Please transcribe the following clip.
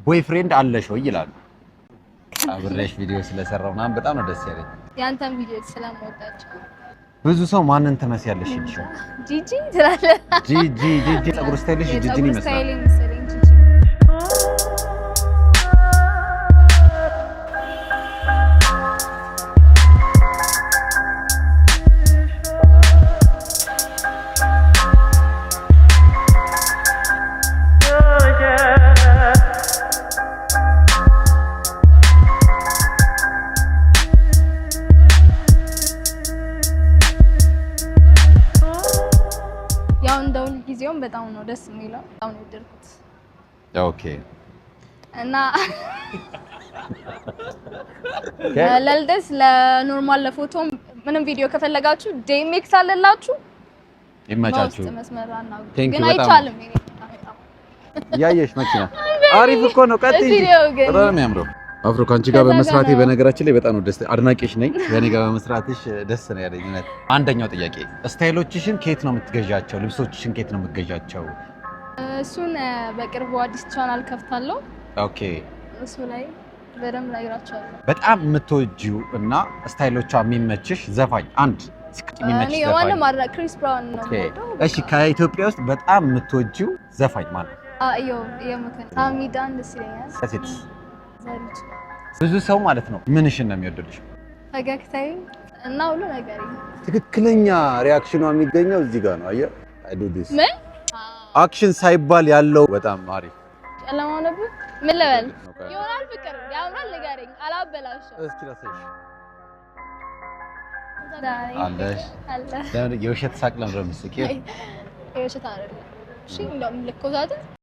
ቦይፍሬንድ አለሽ ወይ ይላሉ። አብሬሽ ቪዲዮ ስለሰራው ምናምን በጣም ነው ደስ ያለኝ። ያንተን ቪዲዮ ስለምወዳቸው ብዙ ሰው ማንን ትመስያለሽ ይልሻል? ጂጂ ትላለህ። ጂጂ ፀጉር ስታይልሽ ጂጂን ይመስላል። ጊዜውን በጣም ነው ደስ የሚለው። በጣም ነው ወደድኩት። ኦኬ እና ለልደስ ለኖርማል ለፎቶም ምንም ቪዲዮ ከፈለጋችሁ ዴሜክስ አለላችሁ። ይመቻችሁ። ግን አይቻልም። ያየሽ መኪና አሪፍ እኮ ነው። ቀጥይ። በጣም የሚያምረው አፍሮ ካንቺ ጋር በመስራቴ በነገራችን ላይ በጣም ነው ደስ አድናቂሽ ነኝ። ከኔ ጋር በመስራትሽ ደስ ነው ያለኝ። አንደኛው ጥያቄ ስታይሎችሽን ከየት ነው የምትገዣቸው? ልብሶችሽን ከየት ነው የምትገዣቸው? እሱን በቅርቡ አዲስ ቻናል ከፍታለሁ። ኦኬ እሱ ላይ በደንብ እነግራቸዋለሁ። በጣም የምትወጂው እና ስታይሎቿ የሚመችሽ ዘፋኝ አንድ የሚመችሽ ዘፋኝ? ዋና ማድረግ ክሪስ ብራውን ነው። እሺ ከኢትዮጵያ ውስጥ በጣም የምትወጂው ዘፋኝ ማለት ነው? የምከን ሳሚዳን ደስ ይለኛል። ከሴትስ? ብዙ ሰው ማለት ነው ምንሽን ነው የሚወደድሽ? ፈገግታዬ እና ሁሉ ነገር። ትክክለኛ ሪአክሽኗ የሚገኘው እዚህ ጋር ነው። አየህ አይ ዱ ዲስ ምን አክሽን ሳይባል ያለው በጣም አሪፍ። ጨለማው ነበር ምን ልበል? ይሆናል ፍቅር ያምራል። ንገረኝ አላበላሽም። እስኪ ላሳይሽ። አለ የውሸት ሳቅ ለምረም ስቂ። የውሸት አይደለም። እሺ እንደውም ልኮዛት